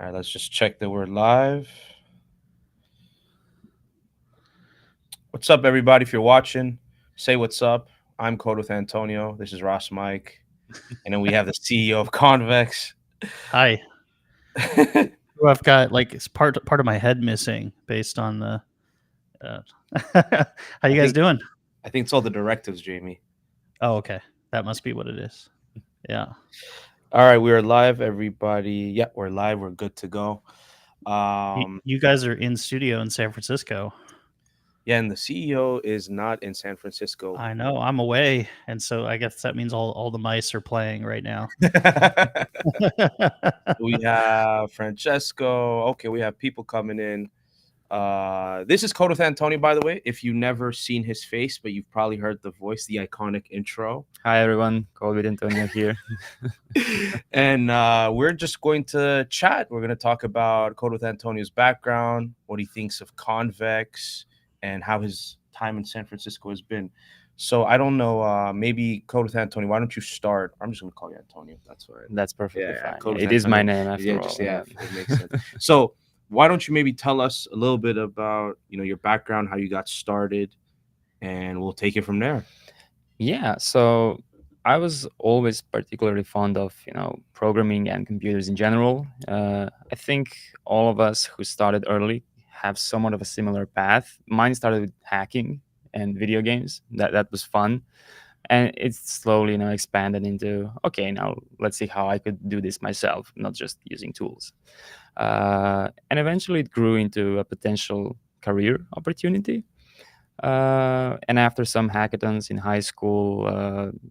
All right, let's just check that we're live. What's up, everybody? If you're watching, say what's up. I'm Code with Antonio. This is Ross Mike. And then we have the CEO of Convex. Hi. Who I've got like it's part of my head missing based on the. How you guys doing? I think it's all the directives, Jamie. Oh, okay. That must be what it is. Yeah. All right, we are live, everybody. Yeah, we're live. We're good to go. You guys are in studio in San Francisco. Yeah, and the CEO is not in San Francisco. I know. I'm away, and so I guess that means all the mice are playing right now. We have Francesco. Okay, we have people coming in. This is Code with Antonio, by the way. If you've never seen his face, but you've probably heard the voice, the iconic intro. Hi, everyone. Code with Antonio here. And we're just going to chat. We're going to talk about Code with Antonio's background, what he thinks of Convex, and how his time in San Francisco has been. So I don't know, maybe Code with Antonio, why don't you start? I'm just going to call you Antonio. That's all right. That's perfectly fine. Code with It is my Antonio. name after all. Yeah, it makes sense. So why don't you maybe tell us a little bit about, your background, how you got started, and we'll take it from there. Yeah, so I was always particularly fond of, programming and computers in general. I think all of us who started early have somewhat of a similar path. Mine started with hacking and video games. That was fun. And it's slowly, expanded into, okay, now let's see how I could do this myself, not just using tools. And eventually it grew into a potential career opportunity. And after some hackathons in high school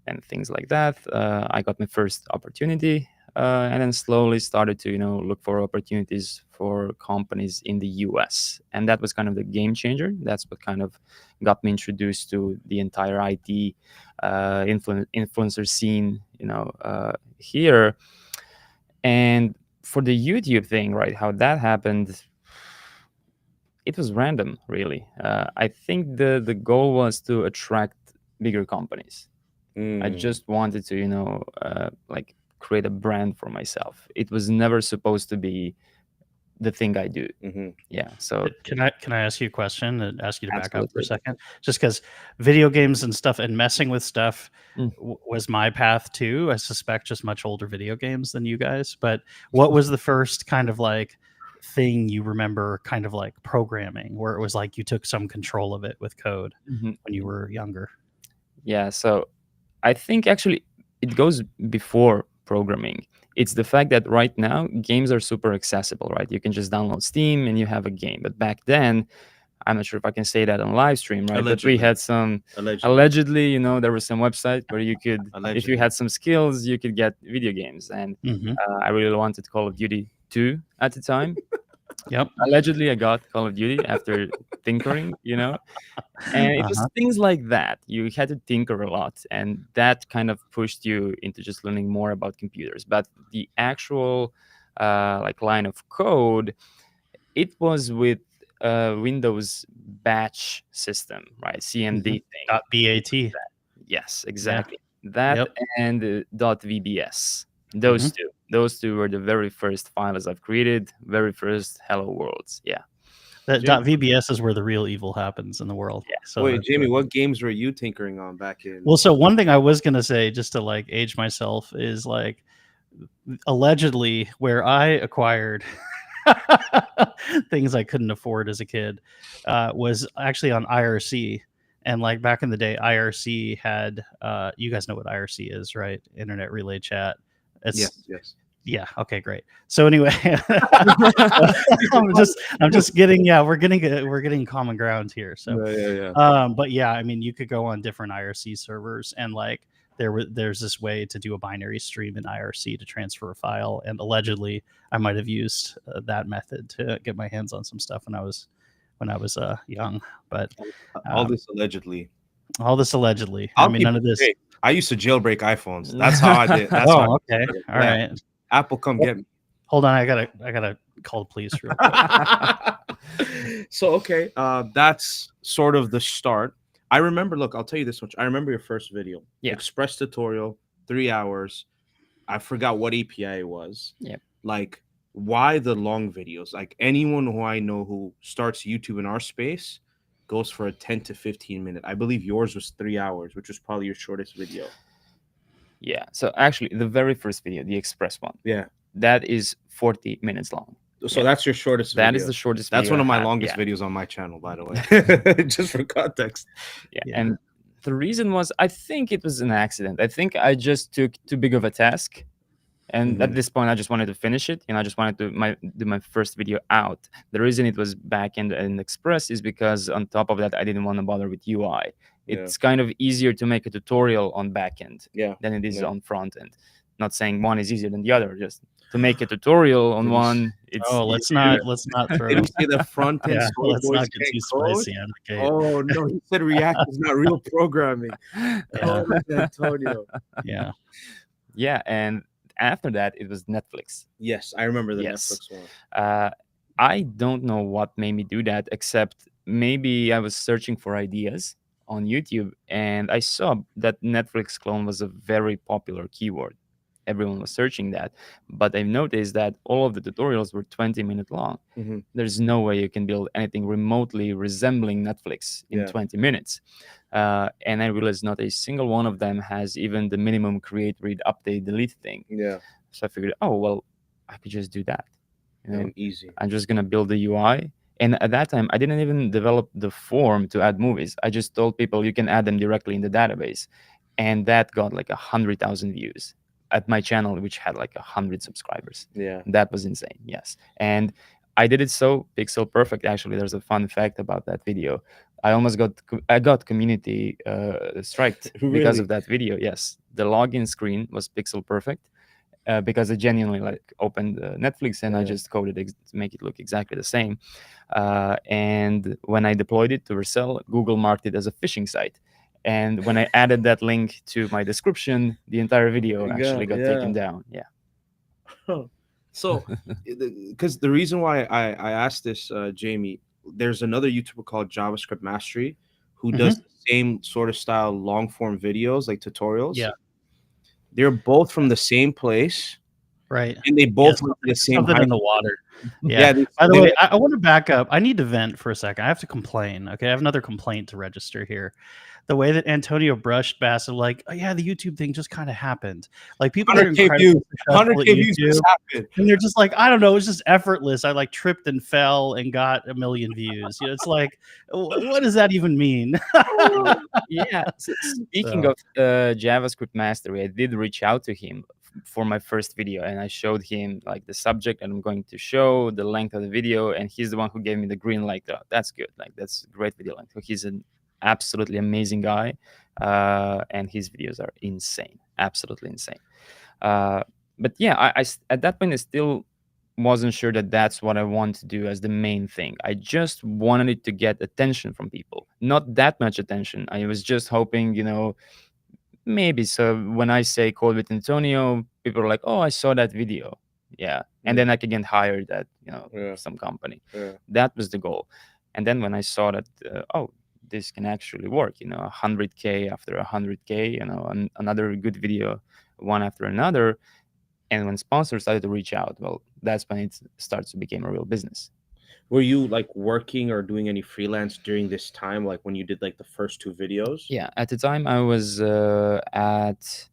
and things like that, I got my first opportunity and then slowly started to, look for opportunities for companies in the US. And that was kind of the game changer. That's what kind of got me introduced to the entire IT influencer scene, here. And for the YouTube thing, right, how that happened, it was random, really. I think the goal was to attract bigger companies. I just wanted to, like create a brand for myself. It was never supposed to be the thing I do. Mm-hmm. Yeah. So can I ask you a question and ask you to back up for a second? Just because video games and stuff and messing with stuff was my path too. I suspect just much older video games than you guys. But what was the first kind of like thing you remember kind of like programming where it was like you took some control of it with code when you were younger? Yeah. So I think actually it goes before programming. It's the fact that right now games are super accessible, right? You can just download Steam and you have a game. But back then, I'm not sure if I can say that on live stream, right? Allegedly. But we had some, allegedly, there was some website where you could, if you had some skills, you could get video games. And I really wanted Call of Duty 2 at the time. Yep. Allegedly, I got Call of Duty after tinkering, and it was things like that. You had to tinker a lot, and that kind of pushed you into just learning more about computers. But the actual like line of code, it was with Windows batch system, right? CMD thing. .bat. Yes, exactly. Yeah. That and .vbs. Those two were the very first files I've created, very first Hello Worlds. Yeah. That .vbs is where the real evil happens in the world. Yeah. So wait, Jamie, what games were you tinkering on back in? Well, so one thing I was going to say, just to like age myself, is like allegedly where I acquired things I couldn't afford as a kid was actually on IRC. And like back in the day, IRC had, you guys know what IRC is, right? Internet Relay Chat. Yes. Yeah. Okay. Great. So anyway, I'm just getting. Yeah, we're getting common ground here. So yeah. But yeah, I mean, you could go on different IRC servers, and like there's this way to do a binary stream in IRC to transfer a file, and allegedly, I might have used that method to get my hands on some stuff when I was young. But all this allegedly. I mean, none of this. Hey, I used to jailbreak iPhones. That's how I did. That's okay. All right. Apple, come get me. Hold on, I gotta call the police real quick. So okay, that's sort of the start. I remember. Look, I'll tell you this much. I remember your first video. Yeah. Express tutorial, 3 hours. I forgot what API it was. Yeah. Like why the long videos? Like anyone who I know who starts YouTube in our space goes for a 10 to 15 minute. I believe yours was 3 hours, which was probably your shortest video. Yeah. So actually, the very first video, the Express one, Yeah. that is 40 minutes long. So that's your shortest video. That is the shortest That's video one of I my have, longest yeah. videos on my channel, by the way. Just for context. Yeah. And the reason was, I think it was an accident. I think I just took too big of a task. And at this point, I just wanted to finish it. I just wanted to do my first video out. The reason it was backend and Express is because on top of that, I didn't want to bother with UI. It's kind of easier to make a tutorial on backend than it is on front end. Not saying one is easier than the other, just to make a tutorial on one. It's let's not throw. Did he say the front end? Let's not get too spicy out of the gate. Oh no, he said React is not real programming. Code with Antonio. Yeah, and after that, it was Netflix. Yes, I remember the Netflix one. I don't know what made me do that, except maybe I was searching for ideas on YouTube, and I saw that Netflix clone was a very popular keyword. Everyone was searching that, but I've noticed that all of the tutorials were 20-minute long. There's no way you can build anything remotely resembling Netflix in 20 minutes. And I realized not a single one of them has even the minimum create, read, update, delete thing. So I figured, oh, well, I could just do that. Easy. I'm just going to build the UI. And at that time, I didn't even develop the form to add movies. I just told people you can add them directly in the database. And that got like 100,000 views at my channel, which had like 100 subscribers. That was insane. Yes. And I did it so pixel perfect. Actually, there's a fun fact about that video. I got community striked because of that video. Yes. The login screen was pixel perfect. Because I genuinely opened Netflix and I just coded to make it look exactly the same. And when I deployed it to Vercel, Google marked it as a phishing site. And when I added that link to my description, the entire video actually got taken down. So, because the reason why I asked this, Jamie, there's another YouTuber called JavaScript Mastery who does the same sort of style long form videos, like tutorials. They're both from the same place, right? And they both went to the same something in the water. By the way, I want to back up. I need to vent for a second. I have to complain. Okay, I have another complaint to register here. The way that Antonio brushed past, like, oh yeah, the YouTube thing just kind of happened. Like people are 100K views just happened, and they're just like, I don't know, it was just effortless. I like tripped and fell and got 1 million views. It's like, what does that even mean? So speaking of JavaScript Mastery, I did reach out to him for my first video, and I showed him like the subject and I'm going to show, the length of the video, and he's the one who gave me the green light. Oh, that's good, like that's a great video length. So he's an absolutely amazing guy, and his videos are insane, absolutely insane. But yeah, I at that point I still wasn't sure that that's what I want to do as the main thing. I just wanted it to get attention from people, not that much attention. I was just hoping, maybe. So when I say Code with Antonio, people are like, oh, I saw that video. And then I can get hired at, some company. That was the goal. And then when I saw that, this can actually work, 100K after 100K, another good video, one after another. And when sponsors started to reach out, well, that's when it starts to become a real business. Were you like working or doing any freelance during this time, like when you did like the first 2 videos? Yeah, at the time I was at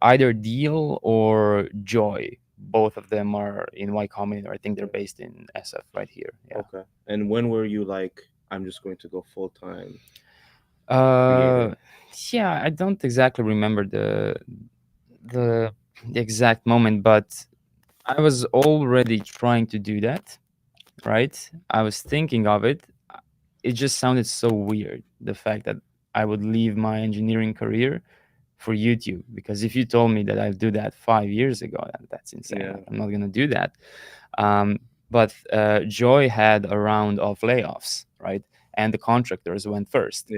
either Deal or Joy. Both of them are in Y Combinator. I think they're based in SF right here. Okay. And when were you like, I'm just going to go full time? Yeah, I don't exactly remember the exact moment, but I was already trying to do that. Right? I was thinking of it. It just sounded so weird, the fact that I would leave my engineering career for YouTube. Because if you told me that I'd do that 5 years ago, that's insane. I'm not going to do that. But Joy had a round of layoffs, right? And the contractors went first.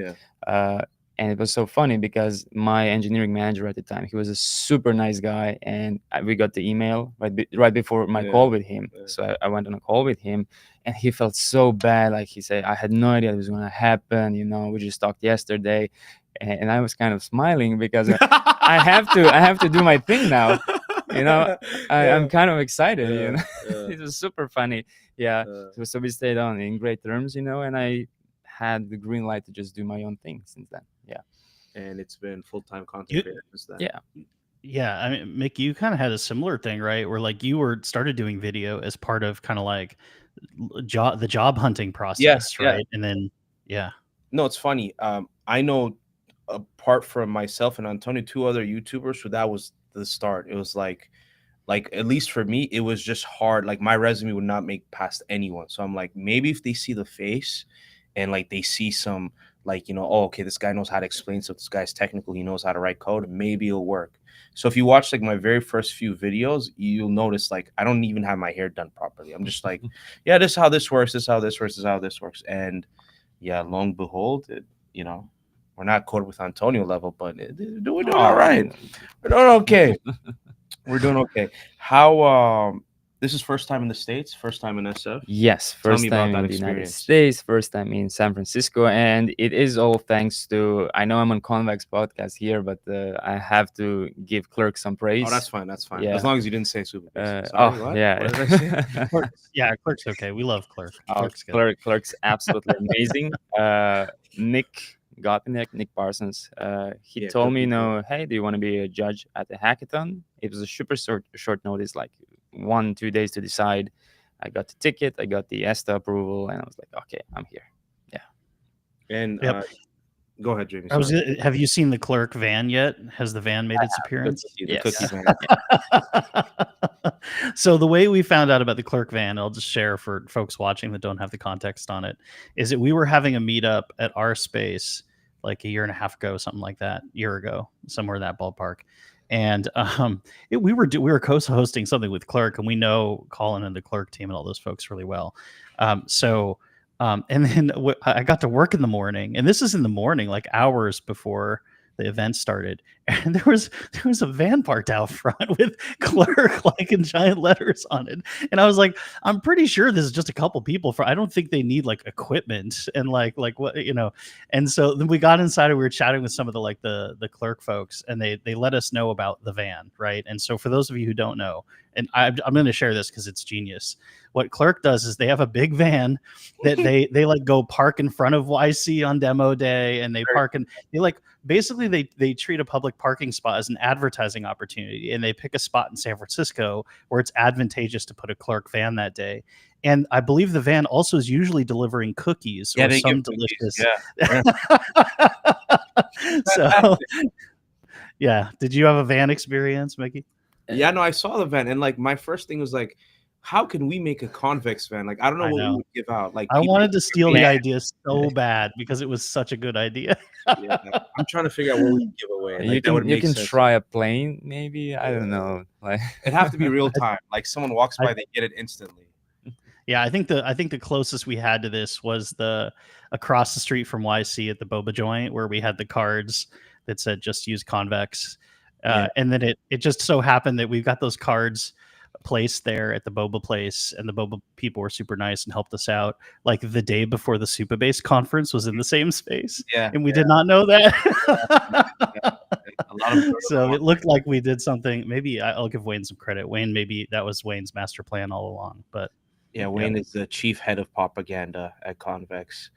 And it was so funny because my engineering manager at the time, he was a super nice guy. And we got the email right before my call with him. So I went on a call with him and he felt so bad. Like he said, I had no idea it was going to happen. We just talked yesterday. And I was kind of smiling because I have to do my thing now. I'm kind of excited. Yeah. It was super funny. Yeah. So we stayed on in great terms, and I had the green light to just do my own thing since then. Yeah. And it's been full-time content creator since then. Yeah. Yeah, I mean, Mick, you kind of had a similar thing, right? Where like you started doing video as part of kind of like the job hunting process, Yeah. right? And then No, it's funny. I know, apart from myself and Antonio, 2 other YouTubers who that was the start. It was like at least for me, it was just hard. Like my resume would not make past anyone. So I'm like, maybe if they see the face and like they see some like, oh, okay, this guy knows how to explain stuff. This guy's technical. He knows how to write code. Maybe it'll work. So if you watch like my very first few videos, you'll notice like I don't even have my hair done properly. I'm just like, yeah, this is how this works. This is how this works. This is how this works. And yeah, lo and behold, we're not Code With Antonio level, but we're doing all right. We're doing okay. We're doing okay. How this is first time in the States, first time in SF? Yes, Tell first me about time that in the United experience. States, first time in San Francisco, and it is all thanks to. I know I'm on Convex podcast here, but I have to give Clerk some praise. Oh, that's fine. That's fine. Yeah. As long as you didn't say super basic. Sorry, what? Yeah. What did I say? Clerk's okay. We love Clerk. Clerk's good. Clerk's absolutely amazing. Nick Parsons, he told me, hey, do you want to be a judge at the hackathon? It was a super short notice, like 1-2 days to decide. I got the ticket, I got the ESTA approval, and I was like, okay, I'm here. Yeah. And go ahead, Jamie. Have you seen the Clerk van yet? Has the van made its appearance? The cookie van. So the way we found out about the Clerk van, I'll just share for folks watching that don't have the context on it, is that we were having a meetup at our space like a year and a half ago, something like that, year ago, somewhere in that ballpark. And we were co-hosting something with Clerk, and we know Colin and the Clerk team and all those folks really well. And then I got to work in the morning, and this is in the morning, like hours before the event started, and there was a van parked out front with Clerk like in giant letters on it, and I was like, I'm pretty sure this is just a couple people. I don't think they need like equipment and like what And so then we got inside and we were chatting with some of the Clerk folks, and they let us know about the van, right? And so for those of you who don't know, and I'm going to share this because it's genius. What Clerk does is they have a big van that they like go park in front of YC on demo day, and they park and they like basically they treat a public parking spot as an advertising opportunity, and they pick a spot in San Francisco where it's advantageous to put a Clerk van that day. And I believe the van also is usually delivering cookies or some delicious. Yeah. So, yeah. Did you have a van experience, Mickey? Yeah, no, I saw the van, and like my first thing was like, how can we make a Convex van? Like, I don't know what we would give out. Like, I wanted to steal the idea so bad because it was such a good idea. Yeah, I'm trying to figure out what we can give away. Like, you can try a plane, maybe. I don't know. Like, it'd have to be real time. Like, someone walks by, they get it instantly. Yeah, I think the closest we had to this was the across the street from YC at the Boba Joint, where we had the cards that said just use Convex. And then it just so happened that we've got those cards placed there at the Boba place, and the Boba people were super nice and helped us out. Like the day before the Supabase conference was in the same space, and we did not know that. So it looked like we did something. Maybe I'll give Wayne some credit. Wayne, maybe that was Wayne's master plan all along. But yeah, Wayne is the chief head of propaganda at Convex.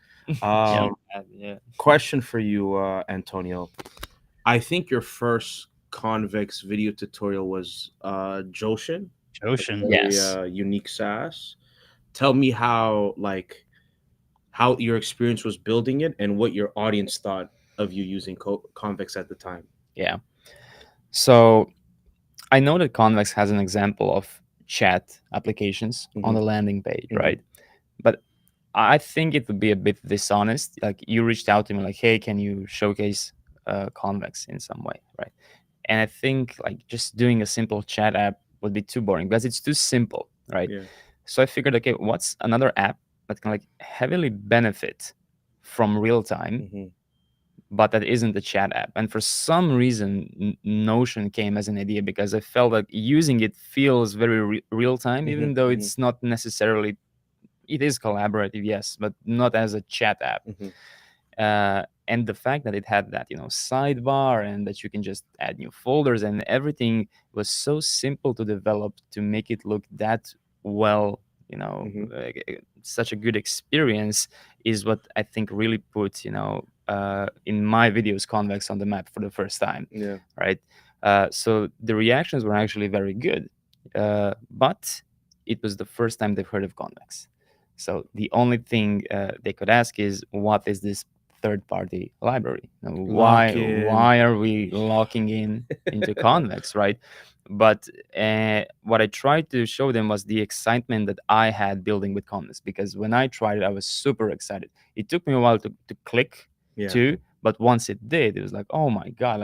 Question for you, Antonio. I think your first Convex video tutorial was Joshin, yes, unique SaaS. Tell me how your experience was building it and what your audience thought of you using Convex at the time. Yeah, so I know that Convex has an example of chat applications on the landing page, right? But I think it would be a bit dishonest. Like, you reached out to me like, hey, can you showcase Convex in some way, right? And I think like just doing a simple chat app would be too boring because it's too simple, right? So I figured, okay, what's another app that can like heavily benefit from real time, but that isn't a chat app? And for some reason, Notion came as an idea because I felt like using it feels very real time, even though it's not necessarily. It is collaborative, yes, but not as a chat app. And the fact that it had that, sidebar, and that you can just add new folders, and everything was so simple to develop to make it look that well, such a good experience, is what I think really put, in my videos, Convex on the map for the first time. Yeah. Right. So the reactions were actually very good, but it was the first time they've heard of Convex. So the only thing they could ask is, what is this third-party library? Why are we locking in into Convex, right? But what I tried to show them was the excitement that I had building with Convex, because when I tried it, I was super excited. It took me a while to click too, but once it did, it was like, oh my God,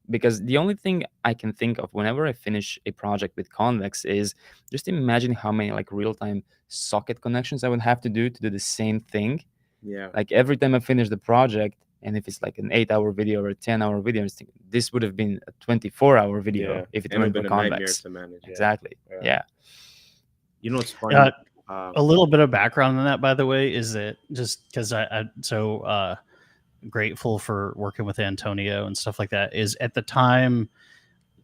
because the only thing I can think of whenever I finish a project with Convex is just imagine how many real-time socket connections I would have to do the same thing. Yeah. Like every time I finish the project, and if it's like an 8-hour video or a 10-hour video, this would have been a 24-hour video if it weren't for Convex. To manage. Exactly. Yeah. You know what's funny? A little bit of background on that, by the way, is that just because I'm so grateful for working with Antonio and stuff like that, is at the time,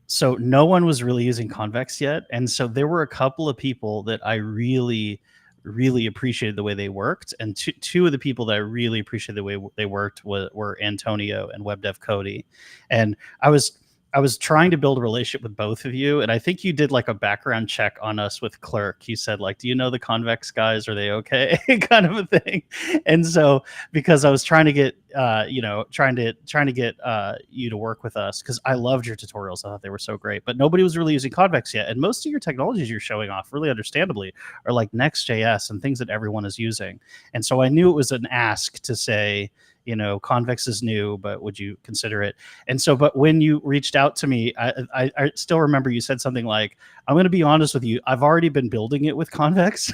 so no one was really using Convex yet. And so there were a couple of people that I really appreciated the way they worked. And two of the people that I really appreciated the way they worked were Antonio and WebDev Cody. And I was trying to build a relationship with both of you, and I think you did like a background check on us with Clerk. You said do you know the Convex guys? Are they okay? kind of a thing. And so because I was trying to get trying to get you to work with us, because I loved your tutorials. I thought they were so great, but nobody was really using Convex yet. And most of your technologies you're showing off, really understandably, are like Next.js and things that everyone is using. And so I knew it was an ask to say, Convex is new, but would you consider it? And so, but when you reached out to me, I still remember you said something like, I'm going to be honest with you, I've already been building it with Convex,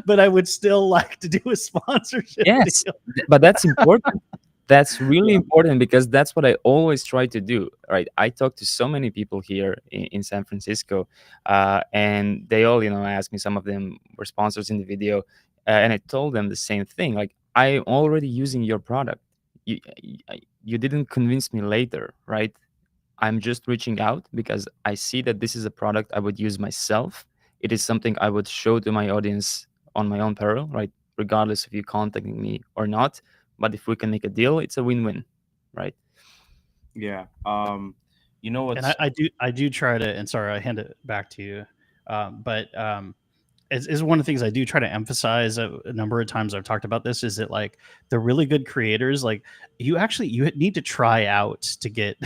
but I would still like to do a sponsorship deal. But that's important. That's really important, because that's what I always try to do, right? I talk to so many people here in San Francisco, and they all, ask me. Some of them were sponsors in the video, and I told them the same thing. I'm already using your product. You didn't convince me later, right? I'm just reaching out because I see that this is a product I would use myself. It is something I would show to my audience on my own peril, right? Regardless of you contacting me or not. But if we can make a deal, it's a win-win, right? Yeah. You know what? And I do try to, and sorry, I hand it back to you. But is one of the things I do try to emphasize a number of times I've talked about this, is that the really good creators, you need to try out to get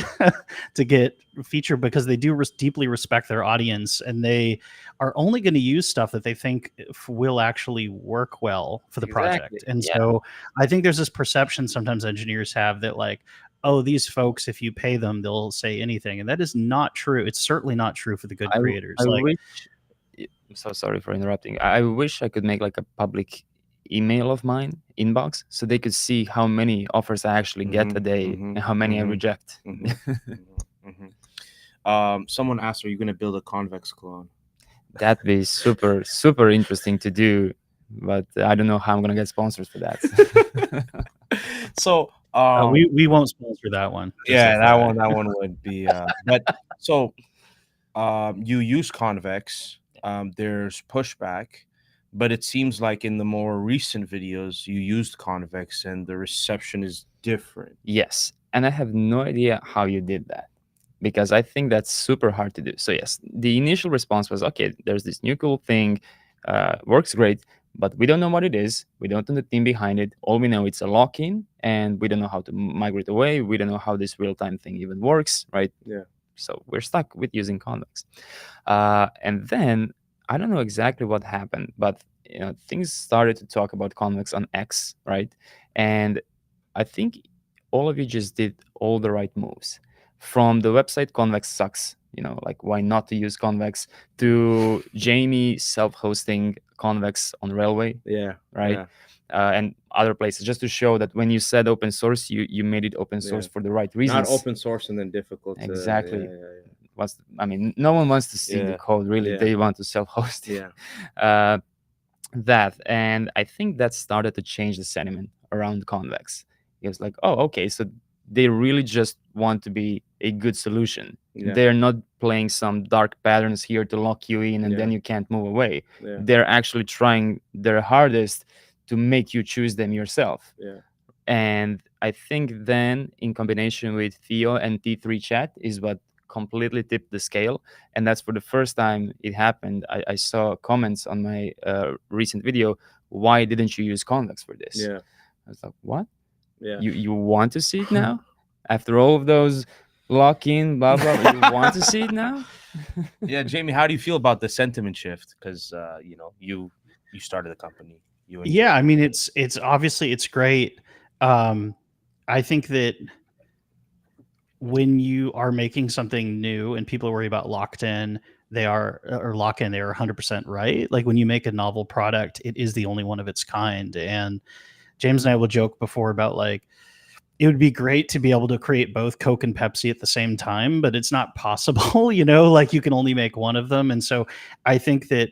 to get featured, because they do deeply respect their audience, and they are only going to use stuff that they think will actually work well for the project. And so I think there's this perception sometimes engineers have that oh, these folks, if you pay them, they'll say anything. And that is not true. It's certainly not true for the good creators. I'm so sorry for interrupting. I wish I could make a public email of mine inbox, so they could see how many offers I actually get a day and how many I reject. Someone asked, are you going to build a Convex clone? That'd be super, super interesting to do, but I don't know how I'm going to get sponsors for that. So we won't sponsor that one. Yeah, that one would be. But so you use Convex. There's pushback, but it seems like in the more recent videos you used Convex and the reception is different. Yes, and I have no idea how you did that, because I think that's super hard to do. So yes, the initial response was, okay, there's this new cool thing, works great, but we don't know what it is. We don't know the team behind it. All we know, it's a lock-in, and we don't know how to migrate away. We don't know how this real-time thing even works, right? Yeah. So we're stuck with using Convex. And then I don't know exactly what happened, but things started to talk about Convex on X, right? And I think all of you just did all the right moves. From the website Convex sucks, why not to use Convex, to Jamie self-hosting Convex on Railway, right? And other places, just to show that when you said open source, you made it open source for the right reasons. Not open source and then difficult. Exactly. No one wants to see the code, really. They want to self-host it. That, and I think that started to change the sentiment around Convex. It's like, oh, okay, so they really just want to be a good solution. Yeah. They're not playing some dark patterns here to lock you in and then you can't move away. They're actually trying their hardest to make you choose them yourself. And I think then, in combination with Theo and T3 chat, is what completely tipped the scale. And that's for the first time it happened. I saw comments on my recent video, why didn't you use Convex for this? I was like, what? You want to see it now? After all of those lock-in, blah, blah, you want to see it now? Yeah, Jamie, how do you feel about the sentiment shift? Because, you started the company. Yeah, I mean, it's obviously it's great. I think that when you are making something new and people worry about lock-in, they are 100% right. Like when you make a novel product, it is the only one of its kind. And James and I will joke before about like, it would be great to be able to create both Coke and Pepsi at the same time, but it's not possible, like you can only make one of them. And so I think that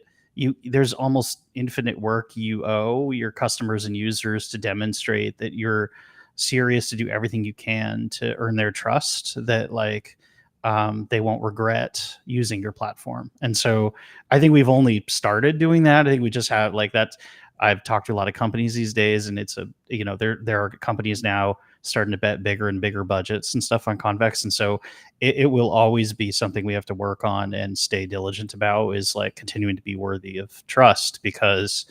there's almost infinite work you owe your customers and users to demonstrate that you're serious to do everything you can to earn their trust, that like they won't regret using your platform. And so I think we've only started doing that. I think we just have like that. I've talked to a lot of companies these days, and it's there are companies now starting to bet bigger and bigger budgets and stuff on Convex. And so it will always be something we have to work on and stay diligent about, is like continuing to be worthy of trust, because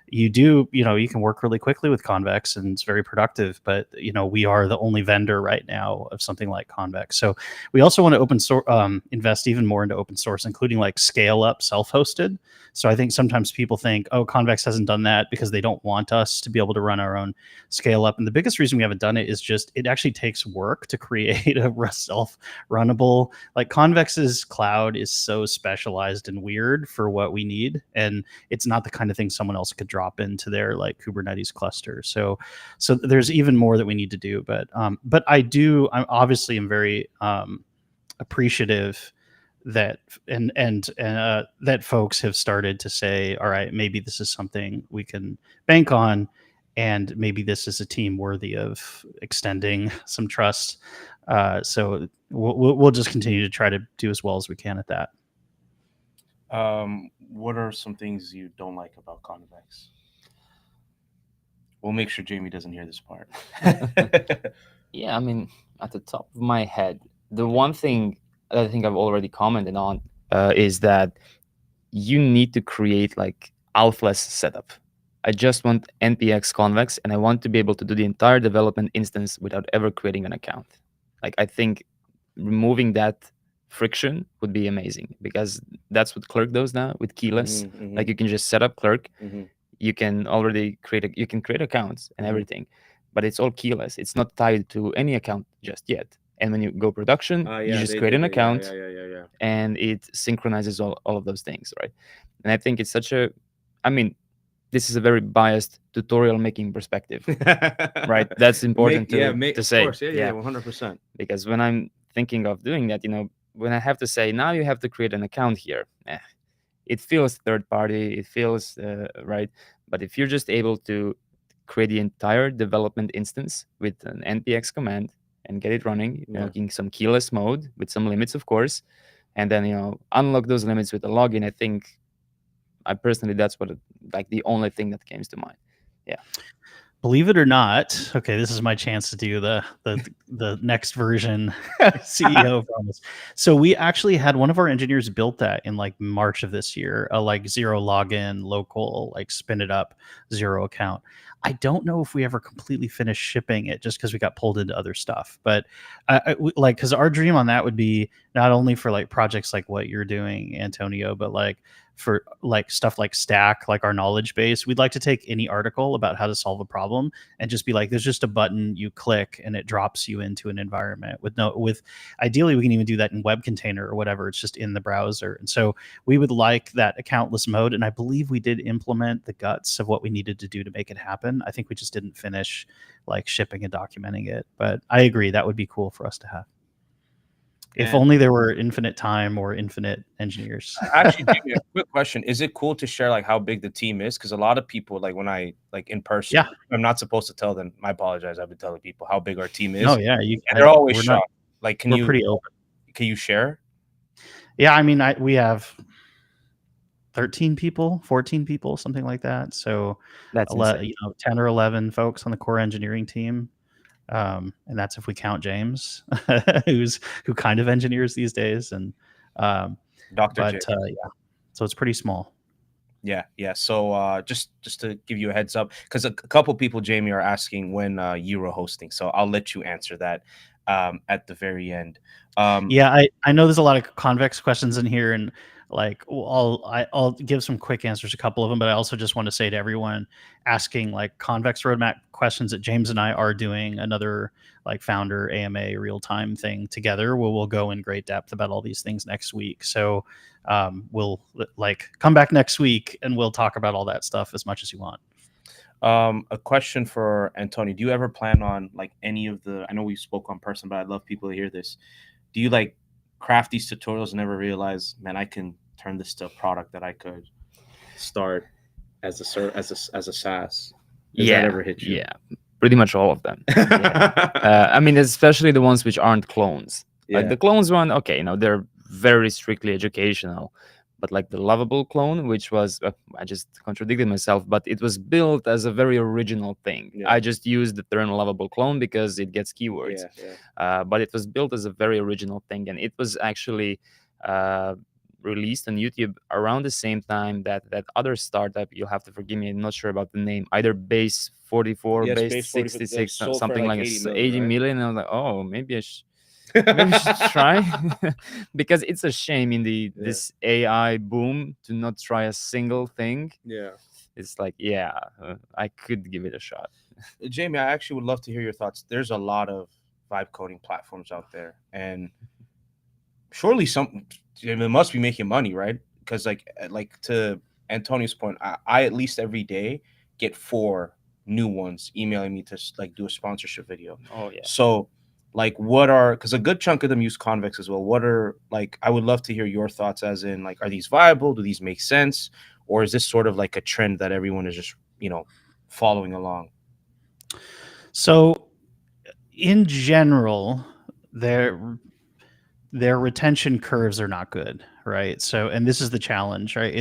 you can work really quickly with Convex and it's very productive, but we are the only vendor right now of something like Convex. So we also want to open source, invest even more into open source, including like scale up self-hosted. So I think sometimes people think, oh, Convex hasn't done that because they don't want us to be able to run our own scale up. And the biggest reason we haven't done it is just it actually takes work to create a self-runnable, like Convex's cloud is so specialized and weird for what we need. And it's not the kind of thing someone else could drop into their like Kubernetes cluster. So there's even more that we need to do. But I'm obviously am very appreciative that that folks have started to say, all right, maybe this is something we can bank on, and maybe this is a team worthy of extending some trust. So we'll just continue to try to do as well as we can at that. What are some things you don't like about Convex? We'll make sure Jamie doesn't hear this part. Yeah, I mean, at the top of my head, the one thing that I think I've already commented on is that you need to create like alphaless setup. I just want npx convex, and I want to be able to do the entire development instance without ever creating an account. Like, I think removing that friction would be amazing, because that's what Clerk does now with keyless. Like, you can just set up Clerk. You can already create accounts and everything, but it's all keyless. It's not tied to any account just yet. And when you go production, you just create an account, and it synchronizes all of those things, right? And I think it's this is a very biased tutorial making perspective, right? That's important to say. Of course, yeah, 100%. Because when I'm thinking of doing that, when I have to say, now you have to create an account here, it feels third party, it feels right. But if you're just able to create the entire development instance with an npx command and get it running, in some keyless mode with some limits, of course, and then unlock those limits with a login, I think that's what the only thing that came to mind. Yeah. Believe it or not, okay, this is my chance to do the next version CEO of Convex. So we actually had one of our engineers built that in like March of this year, a like zero login, local, like spin it up, zero account. I don't know if we ever completely finished shipping it just because we got pulled into other stuff. But because our dream on that would be not only for like projects like what you're doing, Antonio, but like for like stuff like Stack, like our knowledge base. We'd like to take any article about how to solve a problem and just be like, there's just a button you click and it drops you into an environment with ideally we can even do that in web container or whatever. It's just in the browser. And so we would like that accountless mode. And I believe we did implement the guts of what we needed to do to make it happen. I think we just didn't finish like shipping and documenting it, but I agree that would be cool for us to have. If only there were infinite time or infinite engineers. Actually, Jimmy, a quick question. Is it cool to share like how big the team is? Because a lot of people, like when I like in person, Yeah. I'm not supposed to tell them. I apologize. I've been telling people how big our team is. No, yeah, and they're always shocked. Like, we're pretty open. Can you share? Yeah, I mean, we have 13 people, 14 people, something like that. So That's 10 or 11 folks on the core engineering team. And that's if we count James, who kind of engineers these days. And Dr. James. Yeah, so it's pretty small. Yeah. So just to give you a heads up, because a couple people, Jamie, are asking when Euro hosting. So I'll let you answer that at the very end. Yeah, I know there's a lot of Convex questions in here, and like I'll give some quick answers, a couple of them, but I also just want to say to everyone asking like Convex roadmap questions that James and I are doing another like founder AMA real time thing together. We'll go in great depth about all these things next week. So we'll like come back next week and we'll talk about all that stuff as much as you want. A question for Antonio. Do you ever plan on like any of the, I know we spoke on person, but I'd love people to hear this. Do you like craft these tutorials and never realize, man, I can turn this to a product that I could start as a SaaS? Does that ever hit you? Yeah, pretty much all of them. I mean, especially the ones which aren't clones. Like the clones one, okay, they're very strictly educational. But like the lovable clone, which was, I just contradicted myself, but it was built as a very original thing. Yeah. I just used the term lovable clone because it gets keywords. But it was built as a very original thing. And it was actually released on YouTube around the same time that other startup, you'll have to forgive me, I'm not sure about the name, either Base 44, Base 66, something like 80 million. And I was like, oh, maybe I should try because it's a shame in this AI boom to not try a single thing. It's like I could give it a shot. Jamie, I actually would love to hear your thoughts. There's a lot of vibe coding platforms out there, and surely they must be making money, right? Because like to Antonio's point, I at least every day get 4 new ones emailing me to like do a sponsorship video. Oh yeah. So like because a good chunk of them use Convex as well. What are like, I would love to hear your thoughts as in like, are these viable? Do these make sense? Or is this sort of like a trend that everyone is just, following along? So in general, their retention curves are not good, right? So, and this is the challenge, right?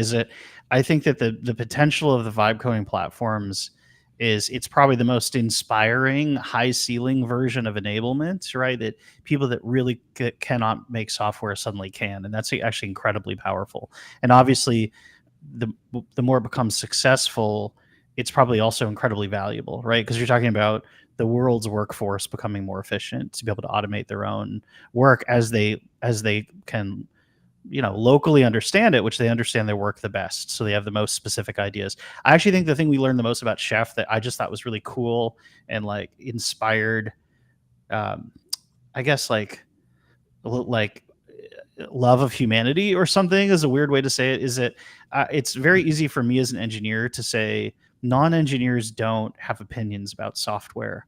I think that the potential of the vibe coding platforms it's probably the most inspiring high ceiling version of enablement, right? That people that really cannot make software suddenly can. And that's actually incredibly powerful. And obviously the more it becomes successful, it's probably also incredibly valuable, right? Because you're talking about the world's workforce becoming more efficient to be able to automate their own work as they can locally understand it, which they understand their work the best. So they have the most specific ideas. I actually think the thing we learned the most about Chef that I just thought was really cool and like inspired, I guess like love of humanity or something is a weird way to say it, is that it's very easy for me as an engineer to say non-engineers don't have opinions about software.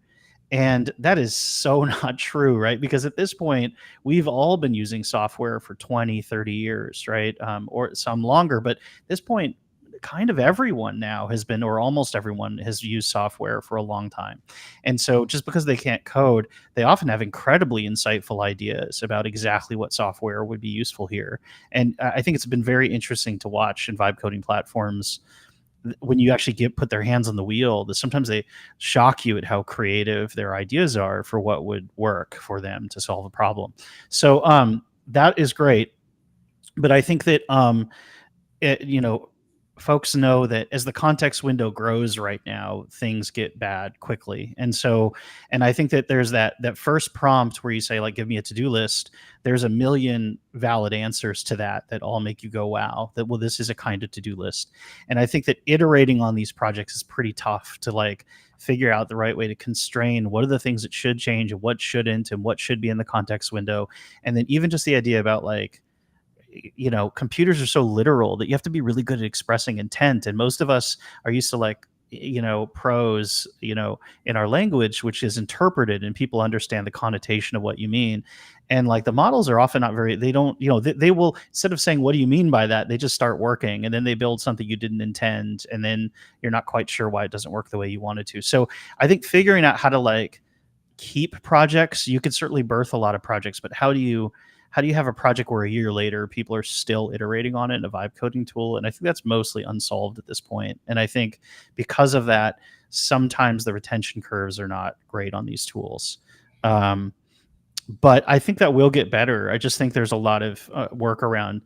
And that is so not true, right? Because at this point, we've all been using software for 20, 30 years, right? Or some longer. But at this point, kind of everyone now has been, or almost everyone has used software for a long time. And so just because they can't code, they often have incredibly insightful ideas about exactly what software would be useful here. And I think it's been very interesting to watch in vibe coding platforms when you actually put their hands on the wheel, that sometimes they shock you at how creative their ideas are for what would work for them to solve a problem. So that is great. But I think that, folks know that as the context window grows right now, things get bad quickly. And I think that there's that first prompt where you say, like, give me a to-do list. There's a million valid answers to that all make you go, wow, this is a kind of to-do list. And I think that iterating on these projects is pretty tough to like figure out the right way to constrain what are the things that should change and what shouldn't, and what should be in the context window. And then even just the idea about like, computers are so literal that you have to be really good at expressing intent. And most of us are used to like prose, in our language, which is interpreted and people understand the connotation of what you mean. And like the models are often not they don't, they will, instead of saying, what do you mean by that? They just start working, and then they build something you didn't intend. And then you're not quite sure why it doesn't work the way you wanted to. So I think figuring out how to like keep projects, you could certainly birth a lot of projects, but how do you have a project where a year later people are still iterating on it in a vibe coding tool? And I think that's mostly unsolved at this point. And I think because of that, sometimes the retention curves are not great on these tools. But I think that will get better. I just think there's a lot of work around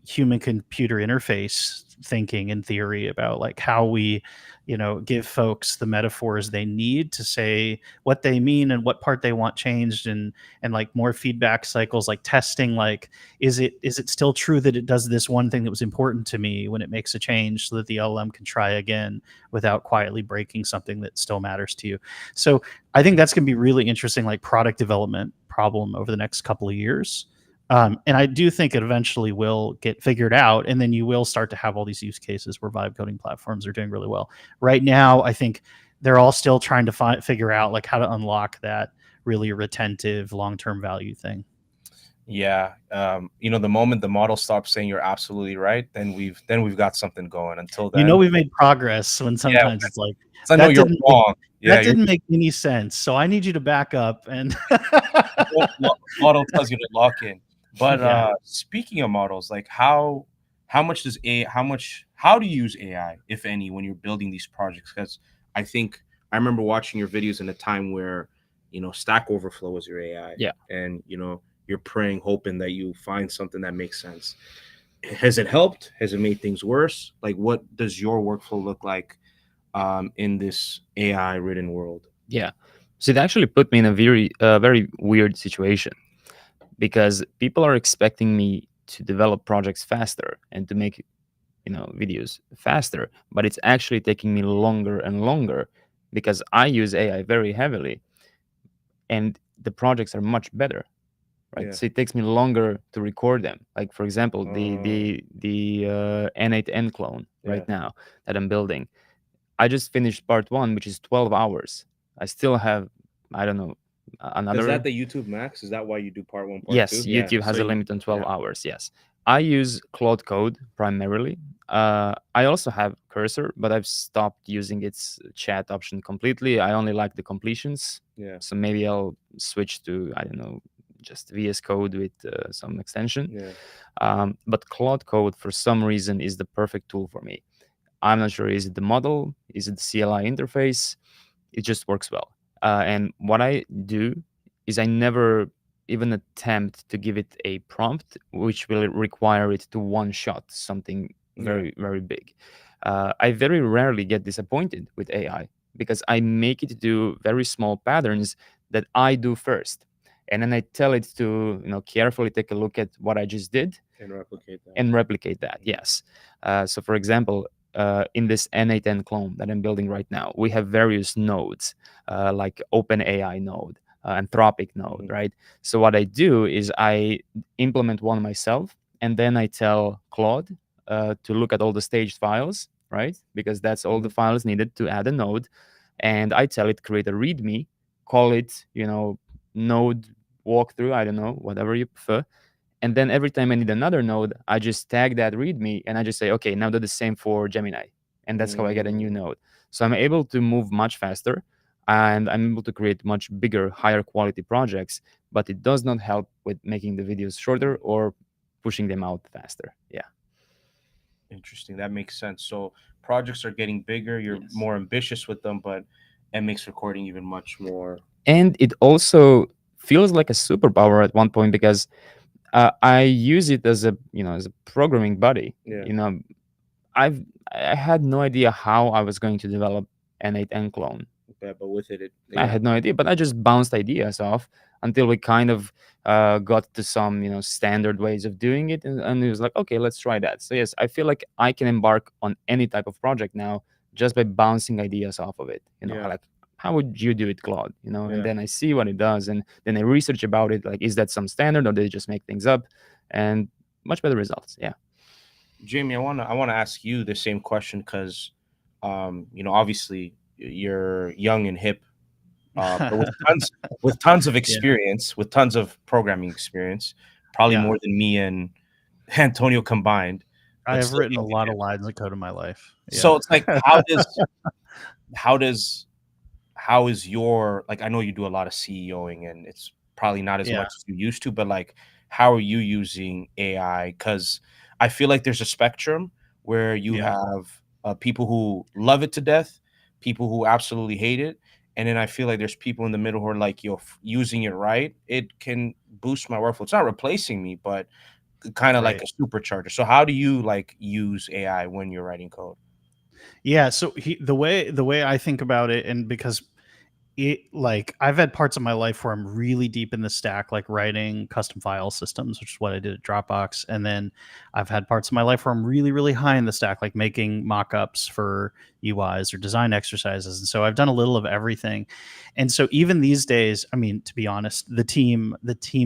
human computer interface thinking and theory about like how we give folks the metaphors they need to say what they mean and what part they want changed, and like more feedback cycles, like testing, like is it still true that it does this one thing that was important to me when it makes a change, so that the LLM can try again without quietly breaking something that still matters to you. So I think that's going to be really interesting, like product development problem over the next couple of years. And I do think it eventually will get figured out, and then you will start to have all these use cases where vibe coding platforms are doing really well. Right now, I think they're all still trying to figure out like how to unlock that really retentive long-term value thing. Yeah, the moment the model stops saying you're absolutely right, then we've got something going. Until then, we've made progress. When sometimes it's like, I know you're wrong. That didn't make any sense. So I need you to back up. And model tells you to lock in. But speaking of models, like how do you use AI, if any, when you're building these projects? Because I remember watching your videos in a time where Stack Overflow was your AI, and you're praying, hoping that you find something that makes sense. Has it helped? Has it made things worse? Like, what does your workflow look like in this AI written world? Yeah, so it actually put me in a very weird situation, because people are expecting me to develop projects faster and to make videos faster, but it's actually taking me longer and longer because I use AI very heavily, and the projects are much better, right? So it takes me longer to record them. Like, for example, the N8N clone right now that I'm building, I just finished part 1, which is 12 hours. I still have, I don't know, another. Is that the YouTube max? Is that why you do part 1, part 2? Yes, YouTube has a limit on 12 hours. Yes, I use Claude Code primarily. I also have Cursor, but I've stopped using its chat option completely. I only like the completions. Yeah. So maybe I'll switch to, I don't know, just VS Code with some extension. Yeah. But Claude Code, for some reason, is the perfect tool for me. I'm not sure. Is it the model? Is it the CLI interface? It just works well. And what I do is I never even attempt to give it a prompt which will require it to one-shot something very, very big. I very rarely get disappointed with AI because I make it do very small patterns that I do first. And then I tell it to carefully take a look at what I just did and replicate that. Yes. So for example, in this N8N clone that I'm building right now, we have various nodes, like OpenAI node, Anthropic node, right? So what I do is I implement one myself, and then I tell Claude to look at all the staged files, right? Because that's all the files needed to add a node. And I tell it create a README, call it, node walkthrough, I don't know, whatever you prefer. And then every time I need another node, I just tag that README and I just say, okay, now do the same for Gemini. And that's how I get a new node. So I'm able to move much faster, and I'm able to create much bigger, higher quality projects, but it does not help with making the videos shorter or pushing them out faster. Yeah. Interesting. That makes sense. So projects are getting bigger. You're more ambitious with them, but it makes recording even much more. And it also feels like a superpower at one point because I use it as a programming buddy. I had no idea how I was going to develop an N8N clone. Yeah, but with it, I had no idea, but I just bounced ideas off until we kind of got to some standard ways of doing it, and it was like, okay, let's try that. So yes, I feel like I can embark on any type of project now just by bouncing ideas off of it. Like, how would you do it, Claude? And then I see what it does, and then I research about it. Like, is that some standard, or did they just make things up? And much better results. Yeah. Jamie, I wanna ask you the same question because obviously you're young and hip, but with tons of experience, with tons of programming experience, probably more than me and Antonio combined. I have written a lot of lines of code in my life. So it's like, how is your, like, I know you do a lot of CEOing and it's probably not as much as you used to, but like, how are you using AI? Because I feel like there's a spectrum where you have people who love it to death, people who absolutely hate it. And then I feel like there's people in the middle who are like, using it right, it can boost my workflow. It's not replacing me, but kind of like a supercharger. So how do you like use AI when you're writing code? Yeah. So the way I think about it, and because like I've had parts of my life where I'm really deep in the stack, like writing custom file systems, which is what I did at Dropbox. And then I've had parts of my life where I'm really, really high in the stack, like making mock-ups for UIs or design exercises. And so I've done a little of everything. And so even these days, I mean, to be honest, the team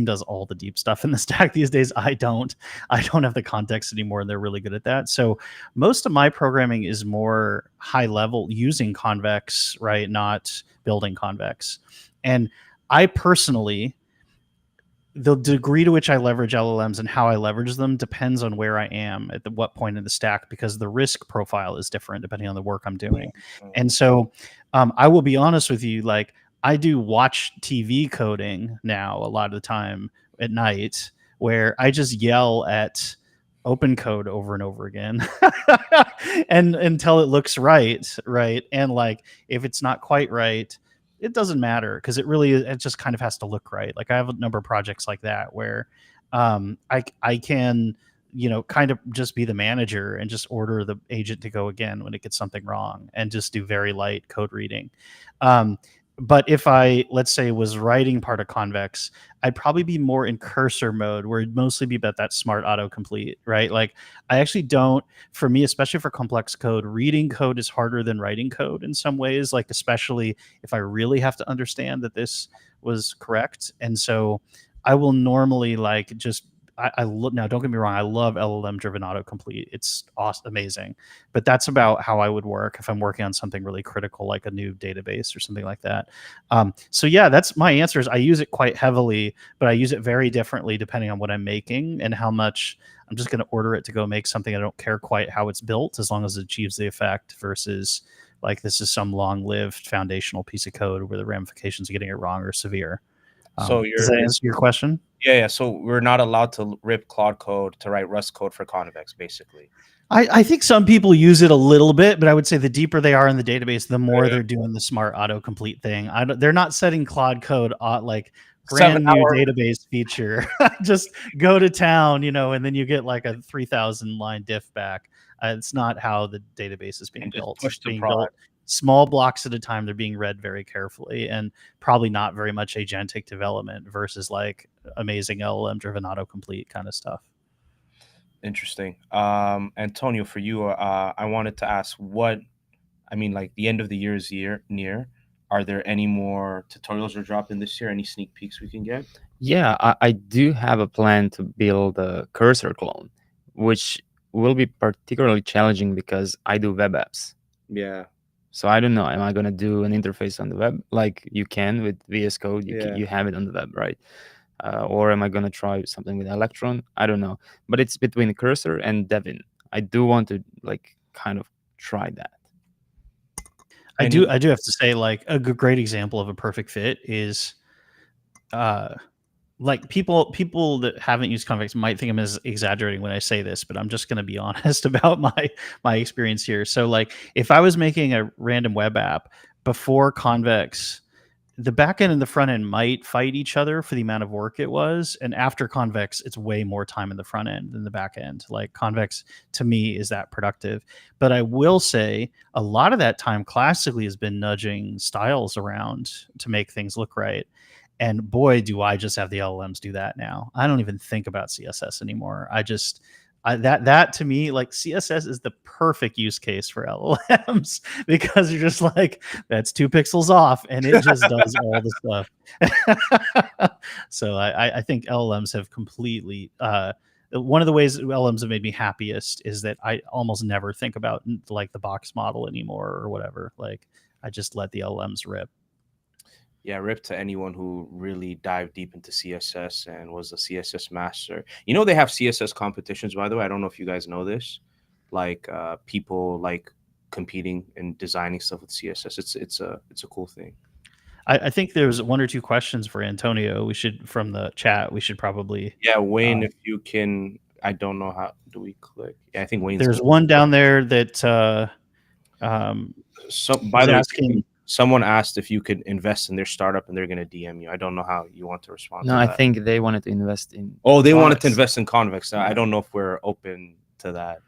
does all the deep stuff in the stack these days. I don't have the context anymore. And they're really good at that. So most of my programming is more high level using Convex, right? Not building Convex. And I personally, the degree to which I leverage LLMs and how I leverage them depends on where I am at what point in the stack, because the risk profile is different depending on the work I'm doing. And so I will be honest with you, like I do watch TV coding now a lot of the time at night, where I just yell at open code over and over again and until it looks right. And like if it's not quite right, it doesn't matter, because it just kind of has to look right. Like I have a number of projects like that where I can kind of just be the manager and just order the agent to go again when it gets something wrong, and just do very light code reading. But if I, let's say, was writing part of Convex, I'd probably be more in cursor mode, where it'd mostly be about that smart autocomplete, right? Like I actually don't, for me, especially for complex code, reading code is harder than writing code in some ways, like especially if I really have to understand that this was correct. And so I will normally like just, now don't get me wrong, I love LLM driven autocomplete. It's awesome, amazing. But that's about how I would work if I'm working on something really critical, like a new database or something like that. So yeah, that's my answer. Is I use it quite heavily, but I use it very differently depending on what I'm making and how much I'm just going to order it to go make something. I don't care quite how it's built, as long as it achieves the effect, versus like this is some long-lived foundational piece of code where the ramifications of getting it wrong are severe. So does that answer your question? Yeah. So we're not allowed to rip Claude code to write Rust code for Convex, basically. I think some people use it a little bit, but I would say the deeper they are in the database, the more they're doing the smart autocomplete thing. They're not setting Claude code like brand new database feature. Just go to town, and then you get like a 3,000 line diff back. It's not how the database is being built. It's being built small blocks at a time. They're being read very carefully, and probably not very much agentic development versus like amazing LLM driven autocomplete kind of stuff. Interesting. Antonio, for you, I wanted to ask like the end of the year is near. Are there any more tutorials you're dropping this year? Any sneak peeks we can get? Yeah, I do have a plan to build a cursor clone, which will be particularly challenging because I do web apps. Yeah. So I don't know, am I going to do an interface on the web like you can with VS Code? You have it on the web, right? Or am I going to try something with Electron? I don't know. But it's between Cursor and Devin. I do want to like kind of try that. I do have to say, like a great example of a perfect fit is like people that haven't used Convex might think I'm exaggerating when I say this, but I'm just going to be honest about my experience here. So like if I was making a random web app before Convex, the back end and the front end might fight each other for the amount of work it was. And after Convex, it's way more time in the front end than the back end. Like Convex to me is that productive. But I will say a lot of that time classically has been nudging styles around to make things look right. And boy, do I just have the LLMs do that now. I don't even think about CSS anymore. That to me, like CSS is the perfect use case for LLMs because you're just like, that's 2 pixels off and it just does all the stuff. So I think LLMs have completely one of the ways LMs have made me happiest is that I almost never think about like the box model anymore or whatever. Like I just let the LMs rip. Yeah, rip to anyone who really dived deep into CSS and was a CSS master. You know, they have CSS competitions, by the way. I don't know if you guys know this. Like people like competing and designing stuff with CSS. It's a cool thing. I think there's one or two questions for Antonio. We should from the chat. We should probably. Yeah, Wayne, if you can. I don't know how do we click. Yeah, I think Wayne's. There's one down there that. By the way, asking. Someone asked if you could invest in their startup and they're going to DM you. I don't know how you want to respond to No, that. I think they wanted to invest in. Oh, they wanted Convex. to invest in Convex. I don't know if we're open to that.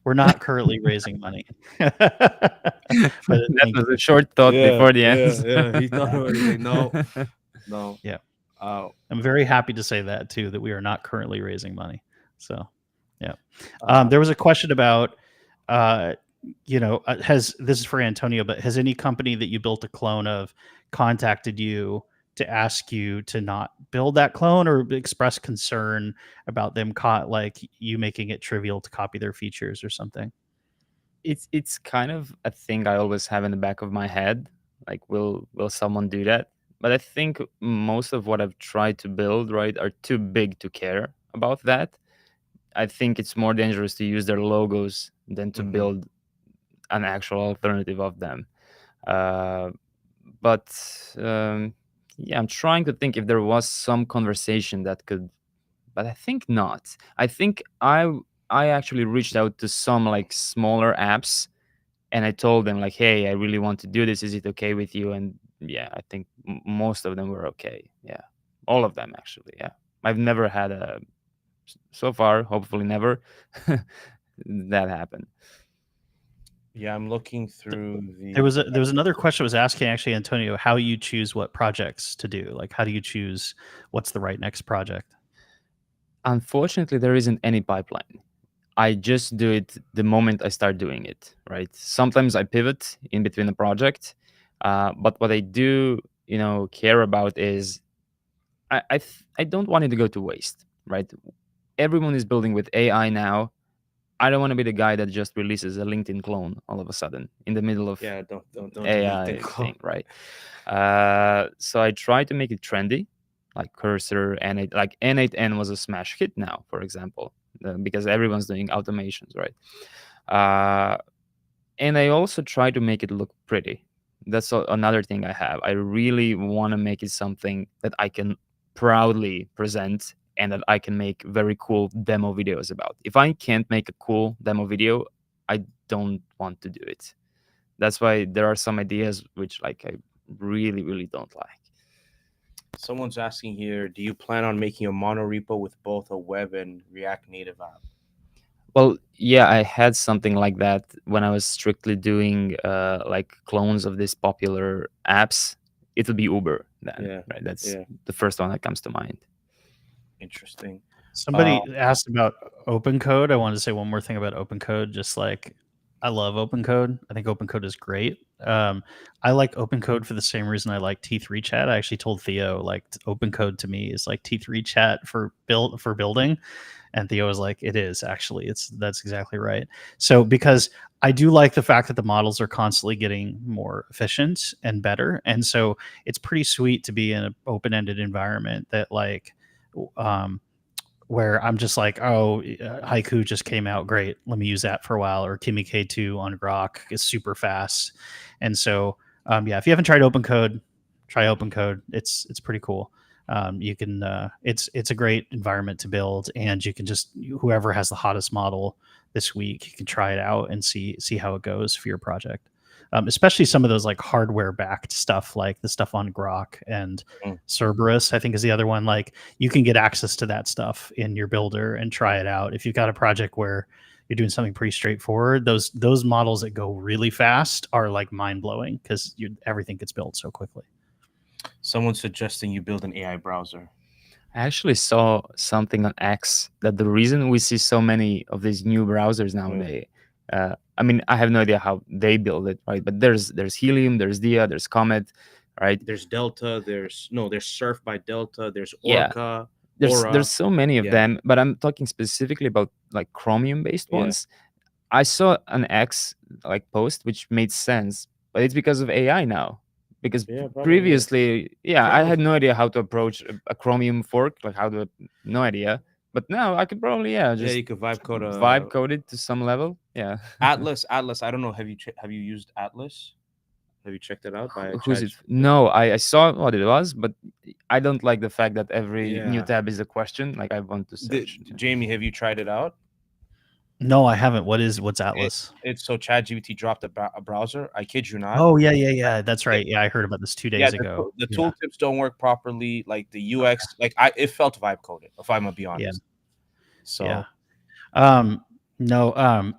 We're not currently raising money. But that was a short thought before the end. Yeah, he thought already. No. Yeah. I'm very happy to say that too, that we are not currently raising money. So, yeah. There was a question about, this is for Antonio, but has any company that you built a clone of contacted you to ask you to not build that clone or express concern about them like you making it trivial to copy their features or something? It's kind of a thing I always have in the back of my head. Like, will someone do that? But I think most of what I've tried to build, right, are too big to care about that. I think it's more dangerous to use their logos than to build an actual alternative of them. Yeah, I'm trying to think if there was some conversation that could, but I think not. I think I actually reached out to some like smaller apps, and I told them like, hey, I really want to do this. Is it okay with you? And yeah, I think most of them were okay. Yeah, all of them actually. Yeah, I've never had so far, hopefully never, that happened. Yeah, I'm looking through the. There was another question I was asking actually, Antonio, how you choose what projects to do. Like, how do you choose what's the right next project? Unfortunately, there isn't any pipeline. I just do it the moment I start doing it, right? Sometimes I pivot in between the project, but what I do, care about is I don't want it to go to waste, right? Everyone is building with AI now. I don't want to be the guy that just releases a LinkedIn clone all of a sudden in the middle of don't AI thing, right? So I try to make it trendy, like Cursor, and like N8N was a smash hit now, for example, because everyone's doing automations, right? And I also try to make it look pretty. That's another thing I have. I really want to make it something that I can proudly present and that I can make very cool demo videos about. If I can't make a cool demo video, I don't want to do it. That's why there are some ideas which like I really, really don't like. Someone's asking here, do you plan on making a mono repo with both a web and React Native app? Well, yeah, I had something like that when I was strictly doing like clones of these popular apps. It would be Uber then, right? That's the first one that comes to mind. Interesting. Somebody asked about open code. I wanted to say one more thing about open code. Just like, I love open code. I think open code is great. I like open code for the same reason I like T3 chat. I actually told Theo like open code to me is like T3 chat for building. And Theo was like, it is actually, that's exactly right. So, because I do like the fact that the models are constantly getting more efficient and better. And so it's pretty sweet to be in an open-ended environment that like, where I'm just like, oh, Haiku just came out, great, let me use that for a while. Or Kimi K2 on Grok is super fast. And so, yeah, if you haven't tried open code, try open code. It's pretty cool. You can it's a great environment to build, and you can just, whoever has the hottest model this week, you can try it out and see how it goes for your project. Especially some of those like hardware backed stuff, like the stuff on Grok and Cerberus, I think is the other one. Like, you can get access to that stuff in your builder and try it out. If you've got a project where you're doing something pretty straightforward, those models that go really fast are like mind blowing because everything gets built so quickly. Someone's suggesting you build an AI browser. I actually saw something on X that the reason we see so many of these new browsers nowadays, I mean, I have no idea how they build it, right? But there's Helium, there's Dia, there's Comet, right? There's Delta, there's Surf by Delta, there's Orca. There's so many of yeah. them, but I'm talking specifically about like Chromium based Yeah. ones. I saw an X like post which made sense, but it's because of AI now. Because Yeah, probably, previously, yeah, I had Probably. no idea how to approach a Chromium fork, like how to, no idea. But now I could probably, yeah, Yeah, just you could vibe code vibe code it to some level. Yeah. Atlas. I don't know. Have you used Atlas? Have you checked it out by Who's it? ChatGPT? No, I saw what it was, but I don't like the fact that every new Yeah. tab is a question. Like I want to search. Jamie, have you tried it out? No, I haven't. What's Atlas? It's so ChatGPT dropped a browser. I kid you not. Oh yeah. That's right. Yeah, I heard about this 2 days ago. The Yeah. tooltips don't work properly. Like the UX, it felt vibe coded. If I'm gonna be honest. So yeah. No.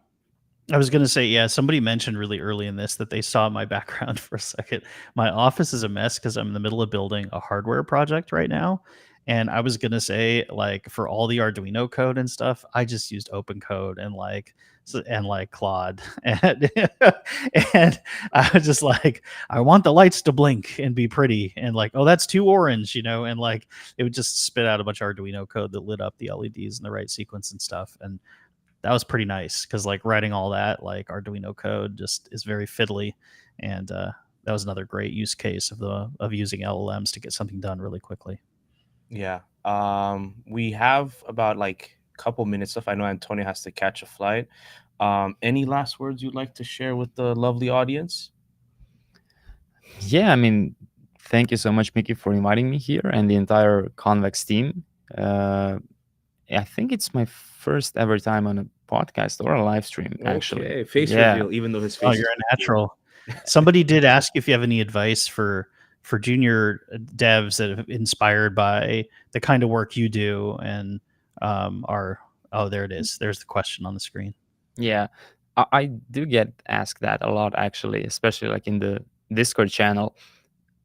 I was gonna say, yeah, somebody mentioned really early in this that they saw my background for a second. My office is a mess because I'm in the middle of building a hardware project right now. And I was gonna say, like, for all the Arduino code and stuff, I just used open code and like Claude. And I was just like, I want the lights to blink and be pretty. And like, oh, that's too orange, and like it would just spit out a bunch of Arduino code that lit up the LEDs in the right sequence and stuff. And that was pretty nice because like writing all that like Arduino code just is very fiddly, and that was another great use case of using LLMs to get something done really quickly. yeah, we have about like a couple minutes left. I know Antonio has to catch a flight. Any last words you'd like to share with the lovely audience? Yeah, I mean, thank you so much, Mickey, for inviting me here and the entire Convex team. I think it's my first ever time on a podcast or a live stream, actually. Okay, face Yeah. reveal, even though his face. Oh, you're a natural. Somebody did ask you if you have any advice for junior devs that have inspired by the kind of work you do and are. Oh, there it is. There's the question on the screen. Yeah, I do get asked that a lot, actually, especially like in the Discord channel.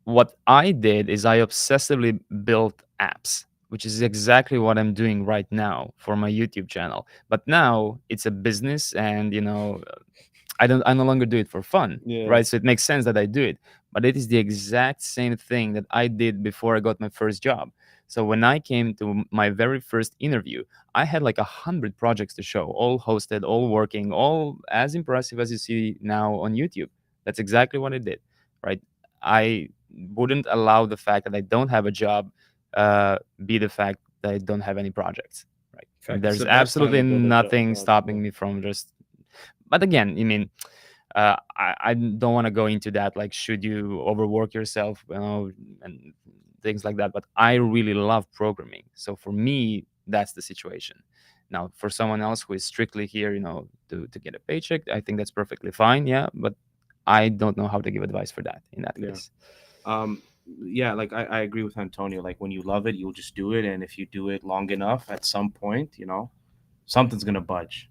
What I did is I obsessively built apps, which is exactly what I'm doing right now for my YouTube channel. But now it's a business, and I no longer do it for fun, Yeah. right? So it makes sense that I do it. But it is the exact same thing that I did before I got my first job. So when I came to my very first interview, I had like 100 projects to show, all hosted, all working, all as impressive as you see now on YouTube. That's exactly what I did, right? I wouldn't allow the fact that I don't have a job be the fact that I don't have any projects, right? Fact, There's absolutely nothing stopping me from just. But again, I mean, I don't want to go into that. Like, should you overwork yourself, and things like that? But I really love programming, so for me, that's the situation. Now, for someone else who is strictly here, to get a paycheck, I think that's perfectly fine. Yeah, but I don't know how to give advice for that in that case. Yeah, like I agree with Antonio. Like when you love it, you'll just do it, and if you do it long enough, at some point, something's gonna budge.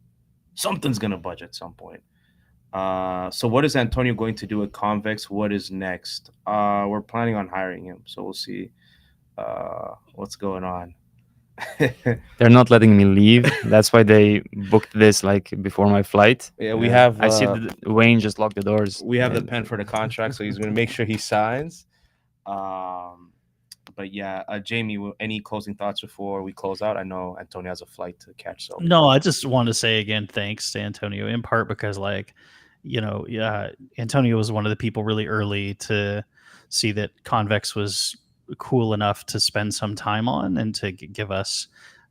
Something's gonna budge at some point. So what is Antonio going to do at Convex? What is next? We're planning on hiring him, so we'll see what's going on. They're not letting me leave. That's why they booked this like before my flight. Yeah, we have. I see Wayne just locked the doors. We have the pen for the contract, so he's going to make sure he signs. But yeah, Jamie, any closing thoughts before we close out? I know Antonio has a flight to catch. So no, I just want to say again, thanks to Antonio, in part because Antonio was one of the people really early to see that Convex was cool enough to spend some time on and to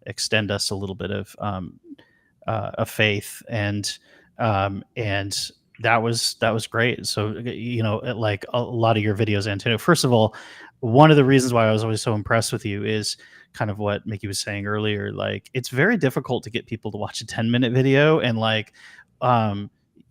extend us a little bit of faith, and that was great. So like a lot of your videos, Antonio, first of all, one of the reasons why I was always so impressed with you is kind of what Mickey was saying earlier. Like, it's very difficult to get people to watch a 10-minute video, and like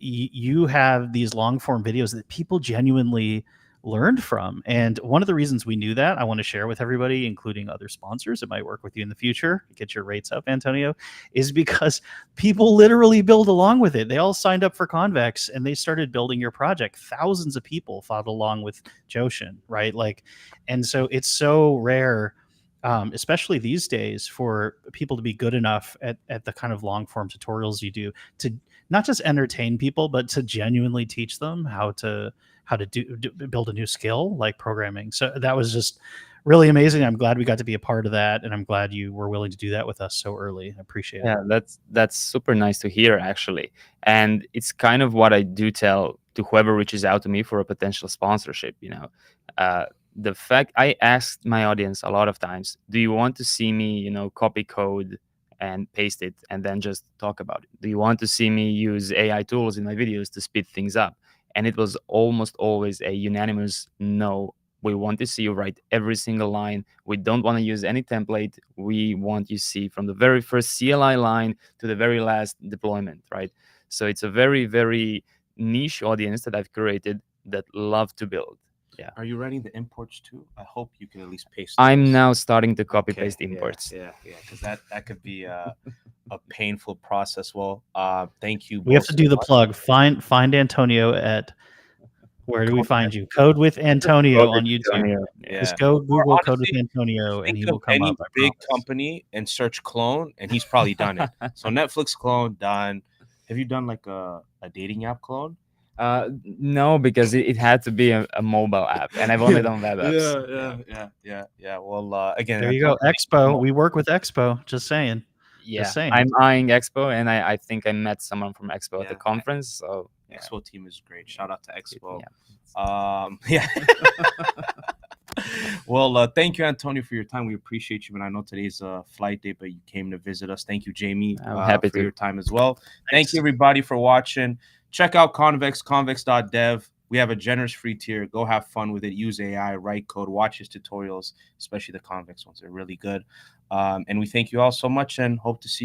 you have these long form videos that people genuinely learned from. And one of the reasons we knew that, I want to share with everybody, including other sponsors that might work with you in the future, get your rates up, Antonio, is because people literally build along with it. They all signed up for Convex and they started building your project. Thousands of people followed along with Joshin, right? Like, and so it's so rare, especially these days, for people to be good enough at the kind of long form tutorials you do to not just entertain people, but to genuinely teach them how to build a new skill like programming. So that was just really amazing. I'm glad we got to be a part of that, and I'm glad you were willing to do that with us so early. I appreciate it. Yeah, that's super nice to hear, actually. And it's kind of what I do tell to whoever reaches out to me for a potential sponsorship. The fact I asked my audience a lot of times, do you want to see me, copy code and paste it and then just talk about it? Do you want to see me use AI tools in my videos to speed things up? And it was almost always a unanimous no. We want to see you write every single line. We don't want to use any template. We want you to see from the very first CLI line to the very last deployment, right? So it's a very, very niche audience that I've created that love to build. Yeah. Are you writing the imports too? I hope you can at least paste. I'm now starting to copy paste imports. Yeah, because that could be a painful process. Well, thank you. We have to do the plug. Find Antonio at, where do we find you? Code with Antonio on YouTube. Yeah. Just go Google Code with Antonio, and he will come up. Big company and search clone, and he's probably done it. So Netflix clone done. Have you done like a dating app clone? No, because it had to be a mobile app, and I've only done web apps. Yeah. Well, again, there you go. Expo. We work with Expo. Just saying. Yeah, Just saying. I'm eyeing Expo, and I think I met someone from Expo at the conference. So Expo team is great. Shout out to Expo. Yeah. Well, thank you, Antonio, for your time. We appreciate you, and I know today's a flight day, but you came to visit us. Thank you, Jamie, I'm happy for your time as well. Thank you, everybody, for watching. Check out Convex, convex.dev. We have a generous free tier. Go have fun with it. Use AI, write code, watch his tutorials, especially the Convex ones. They're really good. And we thank you all so much and hope to see you.